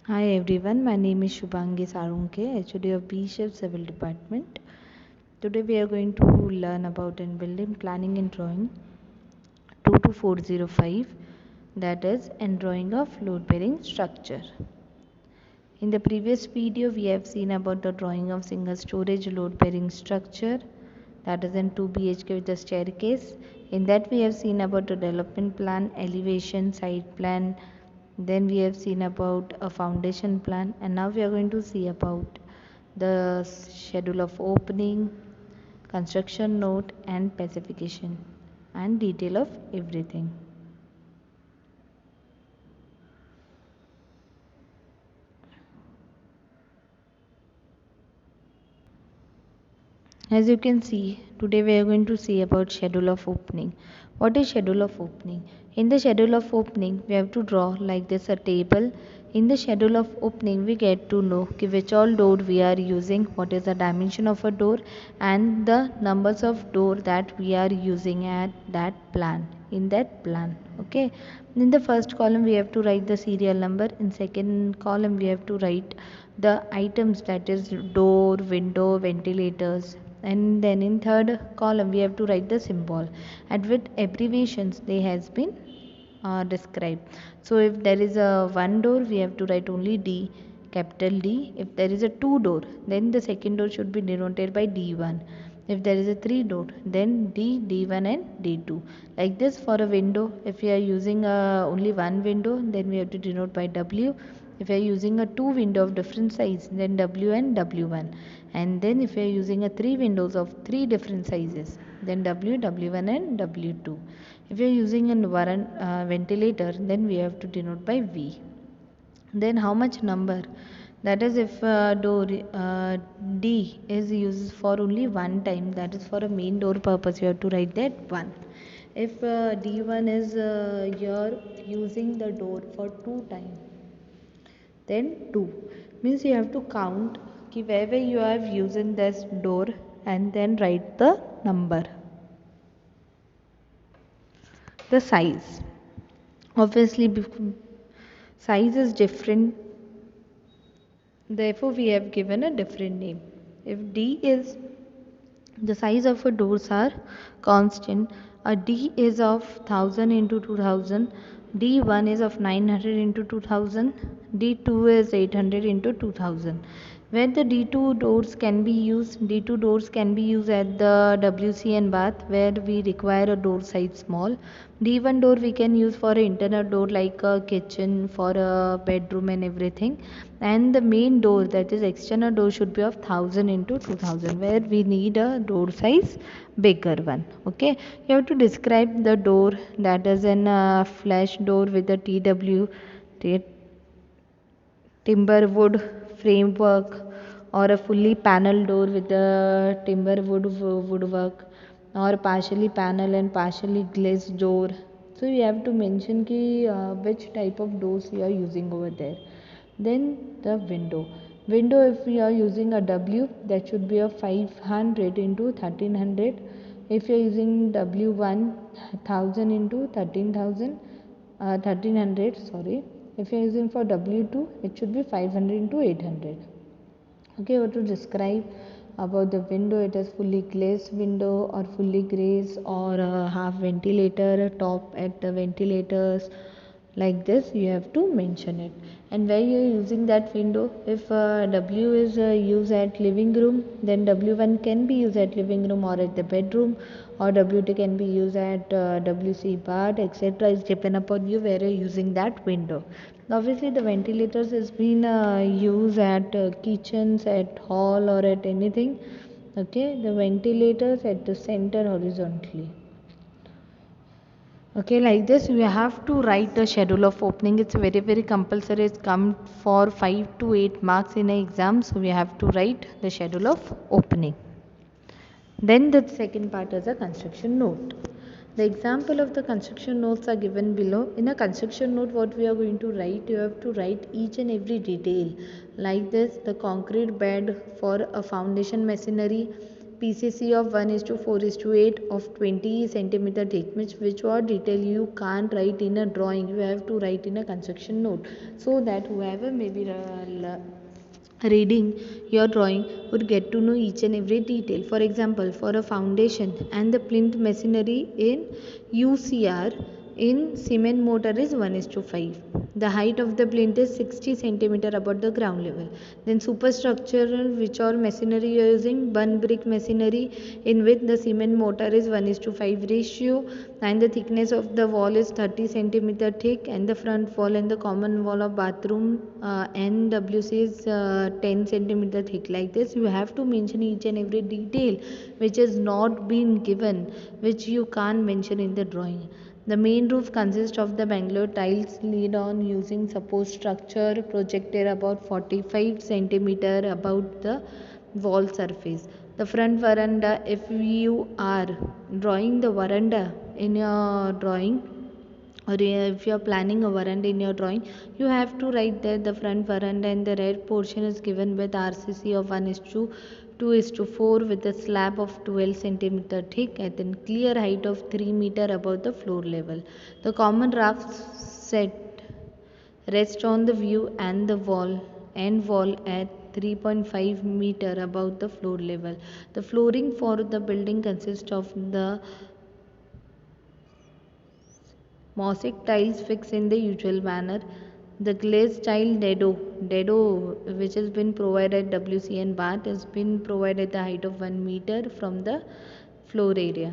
Hi everyone, my name is Shubhangi Sarunke, HOD of B-Shape Civil Department. Today we are going to learn about in building planning and drawing 22405, that is in drawing of load bearing structure. In the previous video we have seen about the drawing of single storage load bearing structure, that is in 2 BHK with the staircase. In that we have seen about the development plan, elevation, site plan, then we have seen about a foundation plan, and now we are going to see about the schedule of opening, construction note and specification and detail of everything. As you can see, today we are going to see about schedule of opening. What is schedule of opening? In the schedule of opening, we have to draw like this a table. In the schedule of opening, we get to know which all door we are using, what is the dimension of a door, and the numbers of door that we are using at that plan. In that plan, okay. In the first column, we have to write the serial number. In second column, we have to write the items, that is door, window, ventilators, and then in third column we have to write the symbol and with abbreviations they has been described. So if there is a one door, we have to write only D, capital D. If there is a two door, then the second door should be denoted by D1. If there is a three door, then D, D1 and D2. Like this for a window, if we are using only one window, then we have to denote by W. If we are using a two window of different size, then W and W1. And then if we are using a three windows of three different sizes, then W, W1 and W2. If we are using a ventilator, then we have to denote by V. Then how much number? That is if door D is used for only one time, that is for a main door purpose, you have to write that 1. If D1 is you're using the door for two times, then 2 means you have to count wherever you have using this door and then write the number. The size, obviously size is different, therefore we have given a different name. If D is the size of a doors are constant, a D is of 1000 into 2000, D1 is of 900 into 2000, D2 is 800 into 2000. Where the D2 doors can be used, D2 doors can be used at the WC and bath where we require a door size small. D1 door we can use for an internal door like a kitchen, for a bedroom and everything. And the main door, that is external door, should be of 1000 into 2000 where we need a door size bigger one. Okay, you have to describe the door, that is an flash door with a TW, timber wood framework, or a fully panel door with a timber woodwork, or partially panel and partially glazed door. So you have to mention which type of doors you are using over there. Then the window, if we are using a W, that should be a 500 into 1300. If you are using W1, 1000 into 13,000, 1300, sorry. If you are using for W2, it should be 500 into 800. Okay, what to describe about the window? It is fully glazed window or fully glazed, or half ventilator, top at the ventilators, like this you have to mention it. And where you are using that window, if W is used at living room, then W1 can be used at living room or at the bedroom, or W2 can be used at WC bath, etc. Is depend upon you where you are using that window. Obviously the ventilators has been used at kitchens, at hall, or at anything. Okay, the ventilators at the center horizontally. Okay, like this we have to write the schedule of opening. It's very compulsory. It's come for 5 to 8 marks in an exam, so we have to write the schedule of opening. Then the second part is a construction note. The example of the construction notes are given below. In a construction note, what we are going to write, you have to write each and every detail. Like this, the concrete bed for a foundation masonry, PCC of 1 is to 4 is to 8 of 20 centimeter thick, which what detail you can't write in a drawing, you have to write in a construction note, so that whoever may be reading your drawing would get to know each and every detail. For example, for a foundation and the plinth masonry in UCR in cement mortar is 1 is to 5. The height of the plinth is 60 centimeter above the ground level. Then superstructural, which are masonry using bun brick masonry, in which the cement mortar is 1 is to 5 ratio, and the thickness of the wall is 30 centimeter thick, and the front wall and the common wall of bathroom NWC is 10 centimeter thick. Like this, you have to mention each and every detail which has not been given, which you can't mention in the drawing. The main roof consists of the Bangalore tiles laid on using supporting structure projected about 45 centimeter above the wall surface. The front veranda, if you are drawing the veranda in your drawing, or if you are planning a veranda in your drawing, you have to write that the front veranda and the red portion is given with RCC of 1 is to 2 is to 4 with a slab of 12 centimeter thick and then clear height of 3 meter above the floor level. The common roof set rests on the view and the wall at 3.5 meter above the floor level. The flooring for the building consists of the mosaic tiles fixed in the usual manner. The glazed tile dado which has been provided WCN bath has been provided the height of 1 meter from the floor area,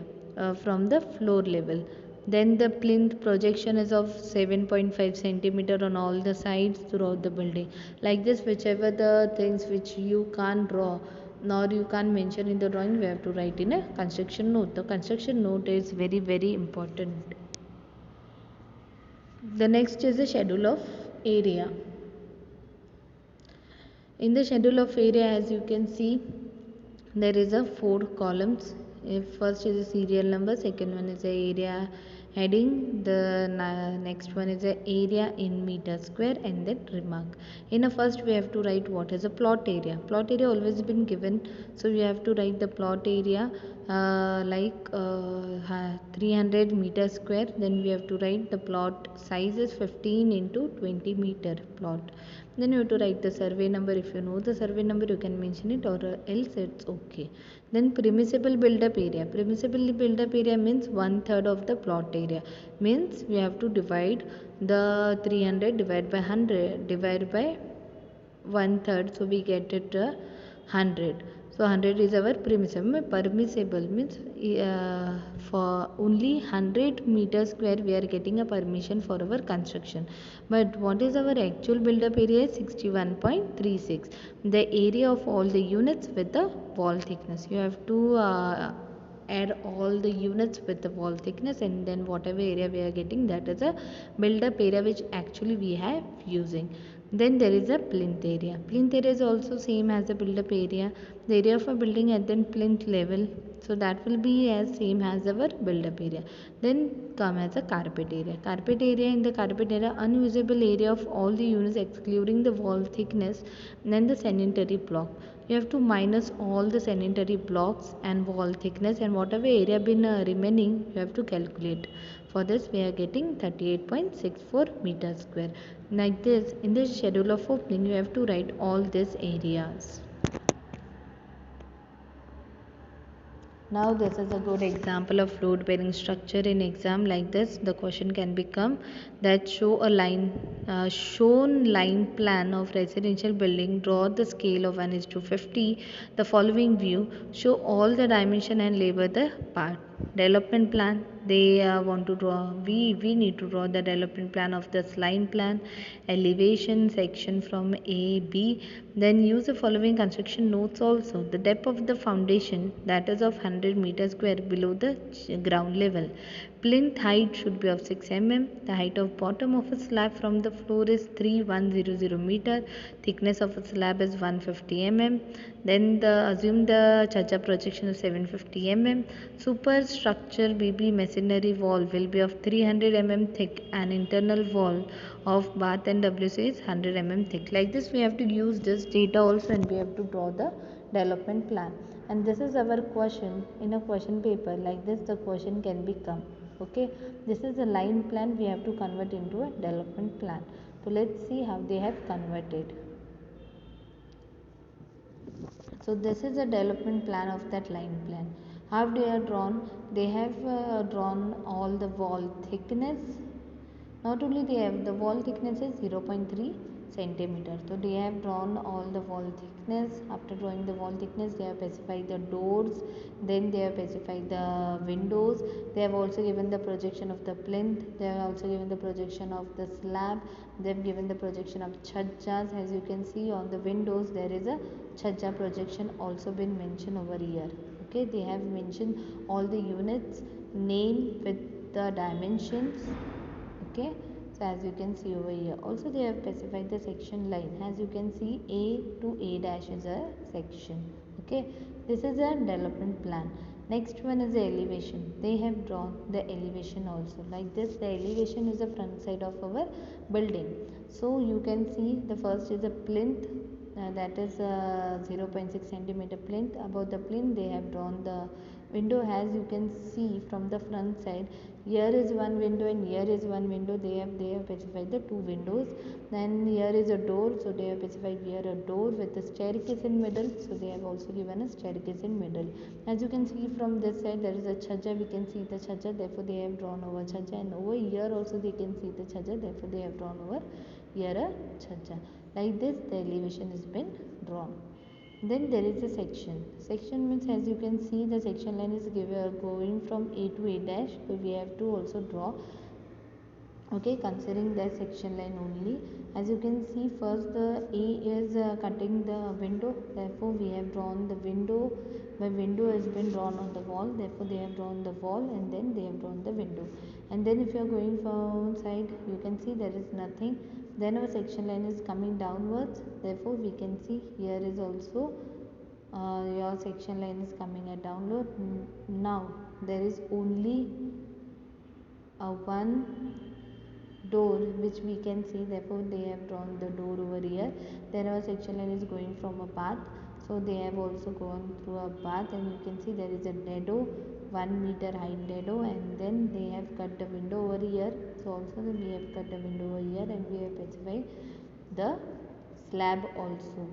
from the floor level. Then the plinth projection is of 7.5 centimeter on all the sides throughout the building. Like this, whichever the things which you can't draw nor you can't mention in the drawing, we have to write in a construction note. The construction note is very important. The next is the schedule of area. In the schedule of area, as you can see, there is a 4 columns. First is a serial number, second one is a area heading, the next one is a area in meter square, and then remark. In a first we have to write what is a plot area. Plot area always been given, so we have to write the plot area 300 meter square. Then we have to write the plot size is 15 into 20 meter plot. Then you have to write the survey number. If you know the survey number, you can mention it, or else it's okay. Then permissible build-up area. Permissible build-up area means 1/3 of the plot area. Means we have to divide the 300 divided by 100 divided by 1/3. So we get it 100. So 100 is our permissible. Permissible means for only 100 meter square we are getting a permission for our construction. But what is our actual build-up area? 61.36. The area of all the units with the wall thickness. You have to add all the units with the wall thickness, and then whatever area we are getting, that is a build-up area which actually we have using. Then there is a plinth area. Plinth area is also same as the build-up area. The area of a building at the plinth level, so that will be as same as our build-up area. Then come as a carpet area. Carpet area, in the carpet area, unusable area of all the units excluding the wall thickness, and then the sanitary block. You have to minus all the sanitary blocks and wall thickness, and whatever area been remaining, you have to calculate. For this we are getting 38.64 meter square. Like this, in the schedule of opening, you have to write all these areas. Now this is a good example of load bearing structure in exam. Like this, the question can become that show a shown line plan of residential building, draw the scale of 1:50. The following view, show all the dimension and label the part. Development plan, they want to draw, we need to draw the development plan of this line plan, elevation section from A, B. Then use the following construction notes also. The depth of the foundation, that is of 100 meter square below the ground level. Plinth height should be of 6 mm. The height of bottom of a slab from the floor is 3100 meter. Thickness of a slab is 150 mm. Then assume the chacha projection is 750 mm. Superstructure BB masonry wall will be of 300 mm thick, and internal wall of bath and WC is 100 mm thick. Like this, we have to use this data also, and we have to draw the development plan. And this is our question in a question paper. Like this the question can become, okay, this is a line plan, we have to convert into a development plan. So let's see how they have converted. So this is a development plan of that line plan. How they are drawn? They have drawn all the wall thickness. Not only they have the wall thickness is 0.3 centimeter. So they have drawn all the wall thickness. After drawing the wall thickness, they have specified the doors. Then they have specified the windows. They have also given the projection of the plinth. They have also given the projection of the slab. They have given the projection of chhajjas. As you can see on the windows, there is a chhajja projection also been mentioned over here. Okay, they have mentioned all the units name with the dimensions. Okay, so as you can see over here, also they have specified the section line. As you can see, A to A dash is a section. Okay, this is a development plan. Next one is the elevation. They have drawn the elevation also. Like this, the elevation is the front side of our building. So you can see the first is a plinth, that is 0.6 centimeter plinth. Above the plinth they have drawn the window. As you can see from the front side, here is one window and here is one window. They have specified the two windows. Then here is a door, so they have specified here a door with a staircase in middle, so they have also given a staircase in middle. As you can see from this side, there is a chhajja, we can see the chhajja, therefore they have drawn over chhajja, and over here also they can see the chhajja, therefore they have drawn over here a chhajja. Like this the elevation has been drawn. Then there is a section. Section means, as you can see, the section line is going from A to A dash, so we have to also draw. Okay, considering that section line only. As you can see, first the A is cutting the window, therefore we have drawn the window. The window has been drawn on the wall, therefore they have drawn the wall, and then they have drawn the window. And then if you are going from side, you can see there is nothing. Then our section line is coming downwards, therefore we can see here is also your section line is coming at downward. Now there is only a one door which we can see, therefore they have drawn the door over here. Then our section line is going from a path, so they have also gone through a path, and you can see there is a dado, 1 meter height dado, and then they have cut the window over here. So also we have cut the window over here, and we have specified the slab also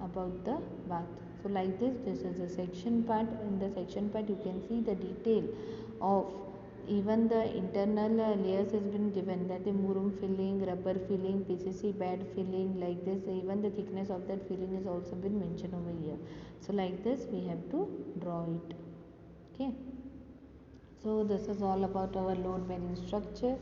about the bath. So like this is the section part. In the section part you can see the detail of even the internal layers has been given, that the murum filling, rubber filling, PCC bed filling, like this. Even the thickness of that filling is also been mentioned over here. So like this we have to draw it. Okay, so this is all about our load bearing structure.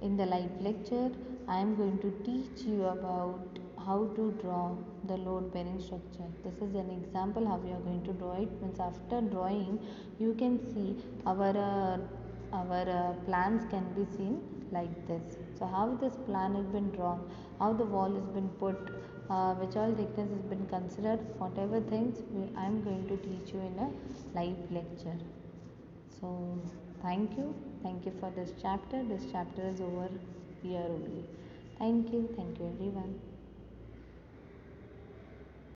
In the live lecture I am going to teach you about how to draw the load bearing structure. This is an example how we are going to draw it. Means after drawing you can see our plans can be seen like this. So how this plan has been drawn, how the wall has been put, which all thickness has been considered, whatever things I am going to teach you in a live lecture. So thank you for this chapter. This chapter is over here only. Thank you everyone.